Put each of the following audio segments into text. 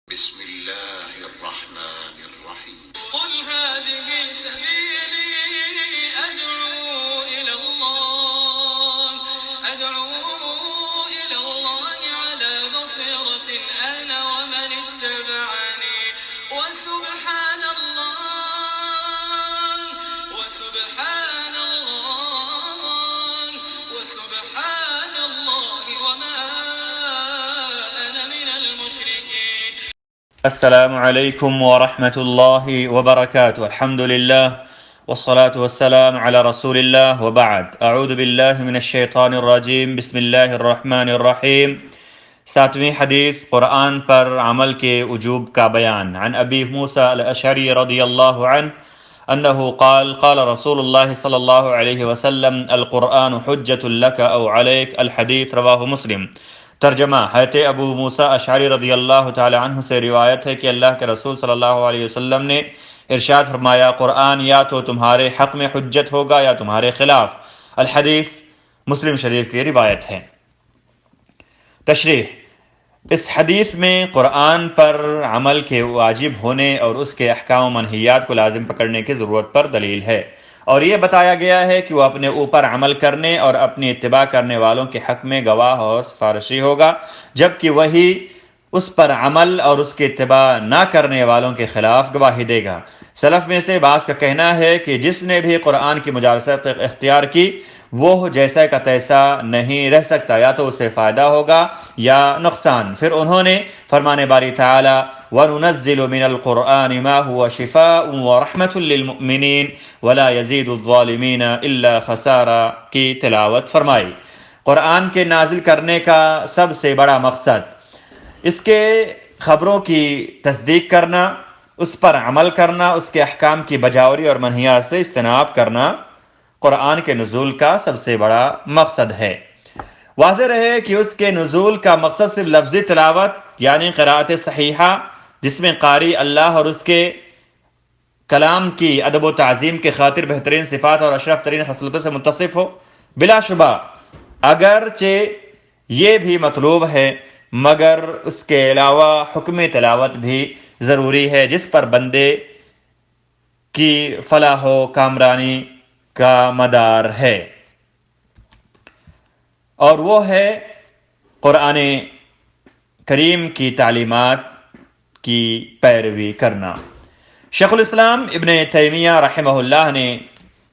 بسم الله الرحمن الرحيم قل هذه سبيلي أدعو إلى الله على بصيرة أنا ومن اتبعني وسبحان الله وما أنا من المشركين. السلام علیکم ورحمۃ اللہ وبرکاتہ. الحمد للہ والصلاة والسلام علی رسول اللہ وبعد. اعوذ باللہ من الشیطان الرجیم. بسم اللہ الرحمن الرحیم. ساتویں حدیث قرآن پر عمل کے وجوب کا بیان. عن ابی موسیٰ الاشعری رضی اللہ عنہ انہ قال قال رسول اللہ صلی اللہ علیہ وسلم القرآن حجۃ لک او علیک. الحدیث رواہ مسلم. ترجمہ: حضرت ابو موسیٰ اشعری رضی اللہ تعالی عنہ سے روایت ہے کہ اللہ کے رسول صلی اللہ علیہ وسلم نے ارشاد فرمایا، قرآن یا تو تمہارے حق میں حجت ہوگا یا تمہارے خلاف. الحدیث مسلم شریف کی روایت ہے. تشریح: اس حدیث میں قرآن پر عمل کے واجب ہونے اور اس کے احکام و منہیات کو لازم پکڑنے کی ضرورت پر دلیل ہے، اور یہ بتایا گیا ہے کہ وہ اپنے اوپر عمل کرنے اور اپنی اتباع کرنے والوں کے حق میں گواہ اور سفارشی ہوگا، جبکہ وہی اس پر عمل اور اس کی اتباع نہ کرنے والوں کے خلاف گواہی دے گا. سلف میں سے بعض کا کہنا ہے کہ جس نے بھی قرآن کی مجالست اختیار کی وہ جیسا کا تیسا نہیں رہ سکتا، یا تو اسے فائدہ ہوگا یا نقصان. پھر انہوں نے فرمان باری تعالی وَنُنَزِّلُ مِنَ الْقُرْآنِ مَا هُوَ شِفَاءٌ وَرَحْمَةٌ لِّلْمُؤْمِنِينَ وَلَا يَزِيدُ الظَّالِمِينَ إِلَّا خَسَارًا کی تلاوت فرمائی. قرآن کے نازل کرنے کا سب سے بڑا مقصد اس کے خبروں کی تصدیق کرنا، اس پر عمل کرنا، اس کے احکام کی بجاوری اور منہیات سے اجتناب کرنا قرآن کے نزول کا سب سے بڑا مقصد ہے. واضح رہے کہ اس کے نزول کا مقصد صرف لفظی تلاوت یعنی قراءت صحیحہ، جس میں قاری اللہ اور اس کے کلام کی ادب و تعظیم کے خاطر بہترین صفات اور اشرف ترین خصلتوں سے متصف ہو. بلا شبہ اگرچہ یہ بھی مطلوب ہے، مگر اس کے علاوہ حکم تلاوت بھی ضروری ہے، جس پر بندے کی فلاح و کامرانی کا مدار ہے، اور وہ ہے قرآن کریم کی تعلیمات کی پیروی کرنا. شیخ الاسلام ابن تیمیہ رحمہ اللہ نے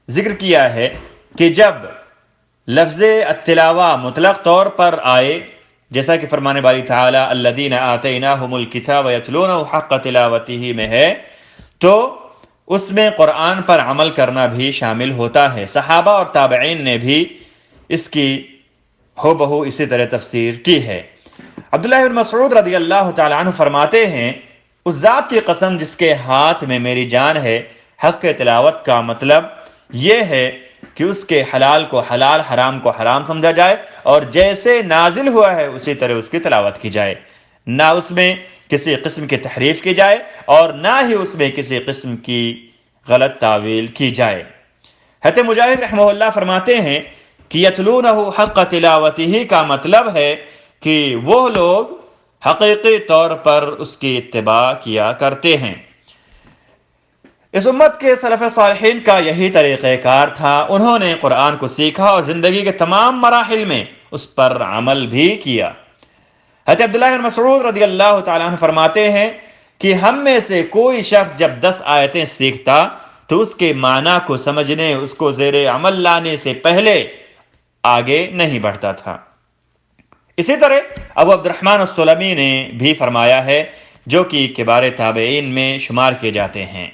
ذکر کیا ہے کہ جب لفظ التلاوہ مطلق طور پر آئے، جیسا کہ فرمان باری تعالی الذین آتیناہم الکتاب یتلونہ حق تلاوتہ میں ہے، تو اس میں قرآن پر عمل کرنا بھی شامل ہوتا ہے. صحابہ اور تابعین نے بھی اس کی ہو بہو اسی طرح تفسیر کی ہے. عبداللہ بن مسعود رضی اللہ تعالی عنہ فرماتے ہیں، اس ذات کی قسم جس کے ہاتھ میں میری جان ہے، حق تلاوت کا مطلب یہ ہے کہ اس کے حلال کو حلال، حرام کو حرام سمجھا جائے، اور جیسے نازل ہوا ہے اسی طرح اس کی تلاوت کی جائے، نہ اس میں کسی قسم کی تحریف کی جائے اور نہ ہی اس میں کسی قسم کی غلط تعویل کی جائے. حضرت مجاہد رحمہ اللہ فرماتے ہیں کہ یتلونہ حق تلاوتہ کا مطلب ہے کہ وہ لوگ حقیقی طور پر اس کی اتباع کیا کرتے ہیں. اس امت کے سلف صالحین کا یہی طریقہ کار تھا. انہوں نے قرآن کو سیکھا اور زندگی کے تمام مراحل میں اس پر عمل بھی کیا. حضرت عبداللہ بن مسعود رضی اللہ تعالیٰ عنہ فرماتے ہیں کہ ہم میں سے کوئی شخص جب 10 آیتیں سیکھتا تو اس کے معنی کو سمجھنے، اس کو زیر عمل لانے سے پہلے آگے نہیں بڑھتا تھا. اسی طرح ابو عبد الرحمن السلمی نے بھی فرمایا ہے، جو کہ کبار تابعین میں شمار کیے جاتے ہیں.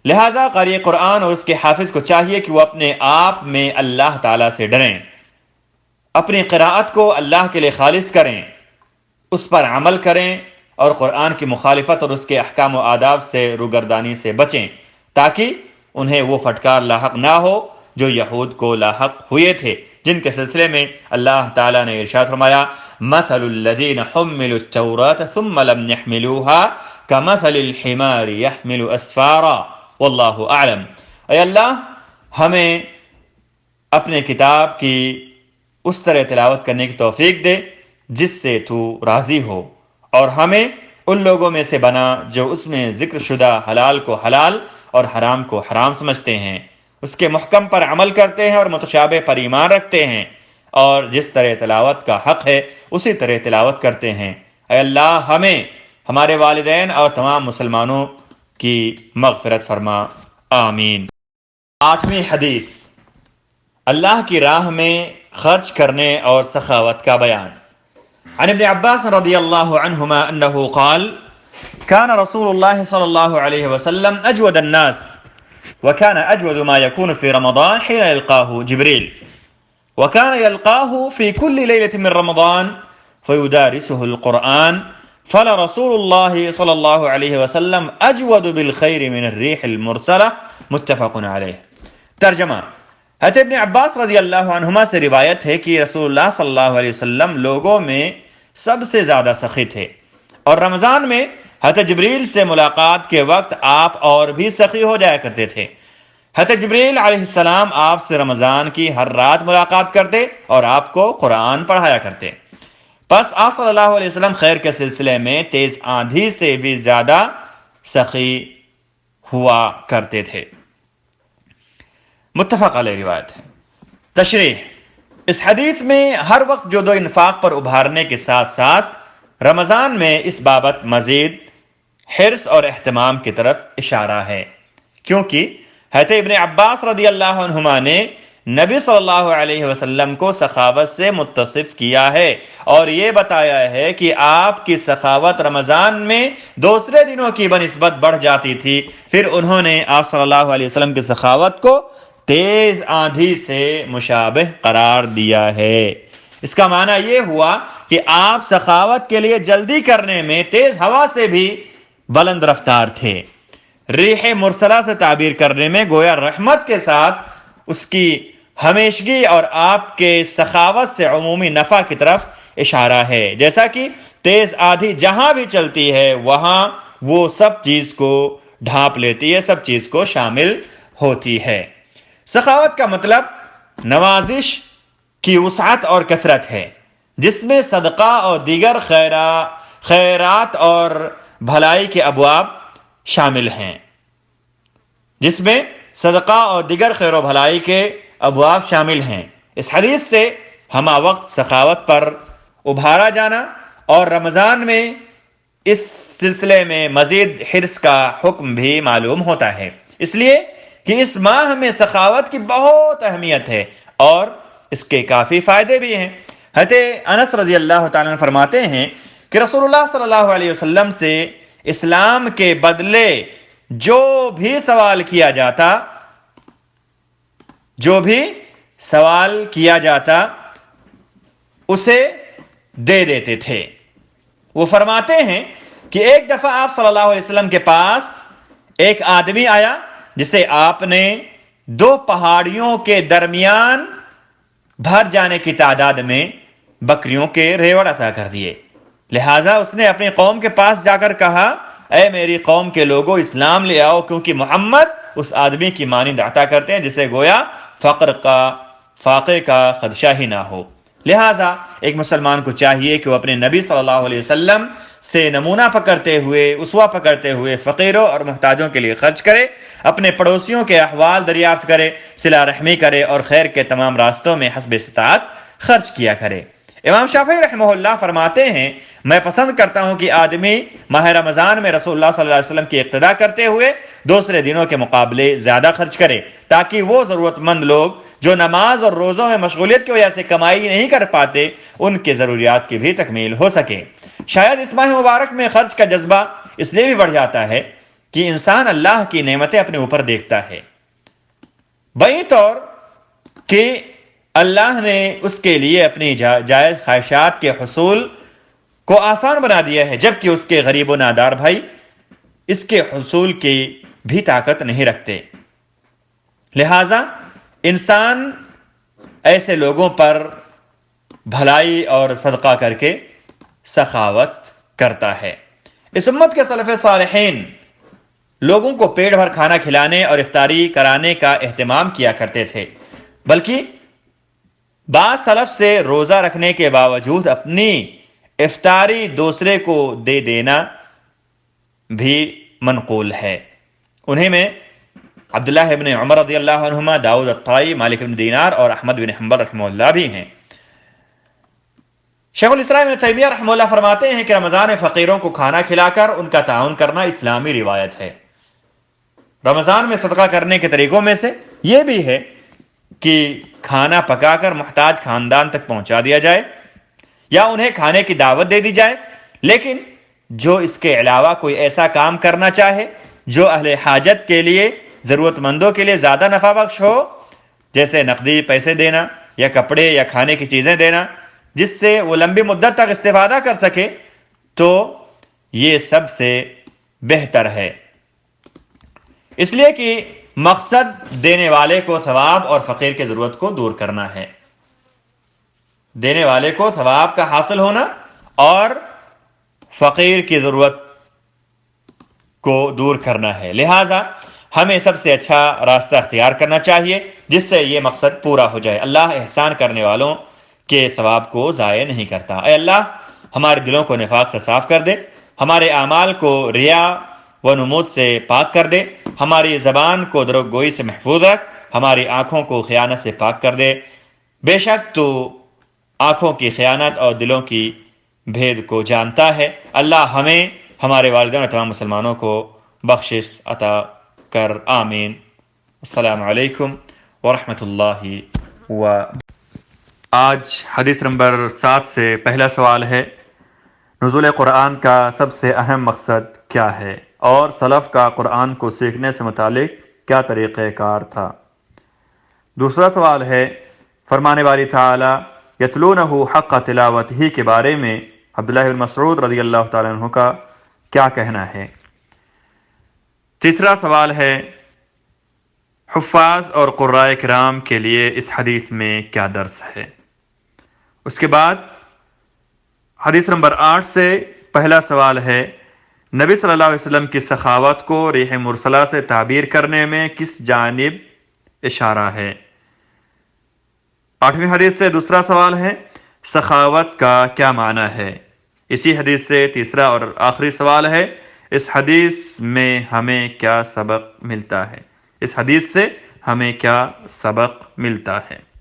لہذا قاری قرآن اور اس کے حافظ کو چاہیے کہ وہ اپنے آپ میں اللہ تعالیٰ سے ڈریں، اپنی قراءت کو اللہ کے لیے خالص کریں، اس پر عمل کریں اور قرآن کی مخالفت اور اس کے احکام و آداب سے روگردانی سے بچیں، تاکہ انہیں وہ پھٹکار لاحق نہ ہو جو یہود کو لاحق ہوئے تھے، جن کے سلسلے میں اللہ تعالیٰ نے ارشاد فرمایا مثل الذین حملوا التوراة ثم لم يحملوها كمثل الحمار يحمل اسفارا واللہ اعلم. اے اللہ ہمیں اپنے کتاب کی اس طرح تلاوت کرنے کی توفیق دے جس سے تو راضی ہو، اور ہمیں ان لوگوں میں سے بنا جو اس میں ذکر شدہ حلال کو حلال اور حرام کو حرام سمجھتے ہیں، اس کے محکم پر عمل کرتے ہیں اور متشابہ پر ایمان رکھتے ہیں، اور جس طرح تلاوت کا حق ہے اسی طرح تلاوت کرتے ہیں۔ اے اللہ ہمیں، ہمارے والدین اور تمام مسلمانوں کی مغفرت فرما، آمین۔ 8ویں حدیث، اللہ کی راہ میں خرچ کرنے اور سخاوت کا بیان۔ عن ابن عباس رضی اللہ عنہما انہ قال كان رسول الله صلى الله عليه وسلم أجود الناس وكان أجود ما يكون في رمضان حين يلقاه جبريل وكان يلقاه في كل ليلة من رمضان فيدارسه القرآن فلرسول الله صلى الله عليه وسلم أجود بالخير من الريح المرسلة متفق عليه۔ ترجمہ، حضرت ابن عباس رضی اللہ عنہما سے روایت ہے کہ رسول اللہ صلی اللہ علیہ وسلم لوگوں میں سب سے زیادہ سخی تھے، اور رمضان میں حضرت جبریل سے ملاقات کے وقت آپ اور بھی سخی ہو جایا کرتے تھے۔ حضرت جبریل علیہ السلام آپ سے رمضان کی ہر رات ملاقات کرتے اور آپ کو قرآن پڑھایا کرتے۔ پس آپ صلی اللہ علیہ وسلم خیر کے سلسلے میں تیز آندھی سے بھی زیادہ سخی ہوا کرتے تھے۔ متفق علیہ روایت ہے۔ تشریح، اس حدیث میں ہر وقت جو دو انفاق پر ابھارنے کے ساتھ ساتھ رمضان میں اس بابت مزید حرص اور اہتمام کی طرف اشارہ ہے، کیونکہ حضرت ابن عباس رضی اللہ عنہما نے نبی صلی اللہ علیہ وسلم کو سخاوت سے متصف کیا ہے اور یہ بتایا ہے کہ آپ کی سخاوت رمضان میں دوسرے دنوں کی بنسبت بڑھ جاتی تھی۔ پھر انہوں نے آپ صلی اللہ علیہ وسلم کی سخاوت کو تیز آندھی سے مشابہ قرار دیا ہے۔ اس کا معنی یہ ہوا کہ آپ سخاوت کے لیے جلدی کرنے میں تیز ہوا سے بھی بلند رفتار تھے۔ ریح مرسلہ سے تعبیر کرنے میں گویا رحمت کے ساتھ اس کی ہمیشگی اور آپ کے سخاوت سے عمومی نفع کی طرف اشارہ ہے، جیسا کہ تیز آندھی جہاں بھی چلتی ہے وہاں وہ سب چیز کو ڈھانپ لیتی ہے، سب چیز کو شامل ہوتی ہے۔ سخاوت کا مطلب نوازش کی وسعت اور کثرت ہے، جس میں صدقہ اور دیگر خیرات اور بھلائی کے ابواب شامل ہیں، جس میں صدقہ اور دیگر خیر و بھلائی کے ابواب شامل ہیں۔ اس حدیث سے ہمہ وقت سخاوت پر ابھارا جانا اور رمضان میں اس سلسلے میں مزید حرص کا حکم بھی معلوم ہوتا ہے، اس لیے کہ اس ماہ میں سخاوت کی بہت اہمیت ہے اور اس کے کافی فائدے بھی ہیں۔ حضرت انس رضی اللہ تعالیٰ عنہ فرماتے ہیں کہ رسول اللہ صلی اللہ علیہ وسلم سے اسلام کے بدلے جو بھی سوال کیا جاتا اسے دے دیتے تھے۔ وہ فرماتے ہیں کہ ایک دفعہ آپ صلی اللہ علیہ وسلم کے پاس ایک آدمی آیا جسے آپ نے 2 پہاڑیوں کے درمیان بھر جانے کی تعداد میں بکریوں کے ریوڑ عطا کر دیے، لہٰذا اس نے اپنی قوم کے پاس جا کر کہا، اے میری قوم کے لوگوں اسلام لے آؤ، کیونکہ محمد اس آدمی کی مانند عطا کرتے ہیں جسے گویا فاقے کا خدشہ ہی نہ ہو۔ لہٰذا ایک مسلمان کو چاہیے کہ وہ اپنے نبی صلی اللہ علیہ وسلم سے نمونہ پکڑتے ہوئے، اسوہ پکڑتے ہوئے فقیروں اور محتاجوں کے لیے خرچ کرے، اپنے پڑوسیوں کے احوال دریافت کرے، صلہ رحمی کرے اور خیر کے تمام راستوں میں حسب استطاعت خرچ کیا کرے۔ امام شافعی رحمہ اللہ فرماتے ہیں، میں پسند کرتا ہوں کہ آدمی ماہ رمضان میں رسول اللہ صلی اللہ علیہ وسلم کی اقتداء کرتے ہوئے دوسرے دنوں کے مقابلے زیادہ خرچ کرے، تاکہ وہ ضرورت مند لوگ جو نماز اور روزوں میں مشغولیت کی وجہ سے کمائی نہیں کر پاتے ان کے ضروریات کی بھی تکمیل ہو سکے۔ شاید اس ماہ مبارک میں خرچ کا جذبہ اس لیے بھی بڑھ جاتا ہے کہ انسان اللہ کی نعمتیں اپنے اوپر دیکھتا ہے، بئی طور کہ اللہ نے اس کے لیے اپنی جائز خواہشات کے حصول کو آسان بنا دیا ہے، جبکہ اس کے غریب و نادار بھائی اس کے حصول کی بھی طاقت نہیں رکھتے۔ لہٰذا انسان ایسے لوگوں پر بھلائی اور صدقہ کر کے سخاوت کرتا ہے۔ اس امت کے سلف صالحین لوگوں کو پیٹ بھر کھانا کھلانے اور افطاری کرانے کا اہتمام کیا کرتے تھے، بلکہ بعض سلف سے روزہ رکھنے کے باوجود اپنی افطاری دوسرے کو دے دینا بھی منقول ہے۔ انہیں میں عبداللہ ابن عمر رضی اللہ عنہما، داؤد الطائی، مالک بن دینار اور احمد بن حنبل رحمہ اللہ بھی ہیں۔ شیخ الاسلام ابن تیمیہ رحمہ اللہ فرماتے ہیں کہ رمضان میں فقیروں کو کھانا کھلا کر ان کا تعاون کرنا اسلامی روایت ہے۔ رمضان میں صدقہ کرنے کے طریقوں میں سے یہ بھی ہے کہ کھانا پکا کر محتاج خاندان تک پہنچا دیا جائے یا انہیں کھانے کی دعوت دے دی جائے، لیکن جو اس کے علاوہ کوئی ایسا کام کرنا چاہے جو اہل حاجت کے لیے، ضرورت مندوں کے لیے زیادہ نفع بخش ہو، جیسے نقدی پیسے دینا یا کپڑے یا کھانے کی چیزیں دینا، جس سے وہ لمبی مدت تک استفادہ کر سکے، تو یہ سب سے بہتر ہے، اس لیے کہ مقصد دینے والے کو ثواب اور فقیر کی ضرورت کو دور کرنا ہے۔ دینے والے کو ثواب کا حاصل ہونا اور فقیر کی ضرورت کو دور کرنا ہے، لہذا ہمیں سب سے اچھا راستہ اختیار کرنا چاہیے جس سے یہ مقصد پورا ہو جائے۔ اللہ احسان کرنے والوں کے ثواب کو ضائع نہیں کرتا۔ اے اللہ ہمارے دلوں کو نفاق سے صاف کر دے، ہمارے اعمال کو ریا و نمود سے پاک کر دے، ہماری زبان کو دروغ گوئی سے محفوظ رکھ، ہماری آنکھوں کو خیانت سے پاک کر دے۔ بے شک تو آنکھوں کی خیانت اور دلوں کی بھید کو جانتا ہے۔ اللہ ہمیں، ہمارے والدین اور تمام مسلمانوں کو بخشش عطا کر، آمین۔ السلام علیکم ورحمۃ اللہ آج حدیث نمبر 7 سے پہلا سوال ہے، نزول قرآن کا سب سے اہم مقصد کیا ہے اور سلف کا قرآن کو سیکھنے سے متعلق کیا طریقہ کار تھا؟ دوسرا سوال ہے، فرمانے باری تعالی یتلونہ حق تلاوتہ کے بارے میں عبداللہ بن مسعود رضی اللہ تعالیٰ عنہ کا کیا کہنا ہے؟ تیسرا سوال ہے، حفاظ اور قرائے کرام کے لیے اس حدیث میں کیا درس ہے؟ اس کے بعد حدیث نمبر 8 سے پہلا سوال ہے، نبی صلی اللہ علیہ وسلم کی سخاوت کو ریح مرسلہ سے تعبیر کرنے میں کس جانب اشارہ ہے؟ 8ویں حدیث سے دوسرا سوال ہے، سخاوت کا کیا معنی ہے؟ اسی حدیث سے تیسرا اور آخری سوال ہے، اس حدیث میں ہمیں کیا سبق ملتا ہے؟ اس حدیث سے ہمیں کیا سبق ملتا ہے؟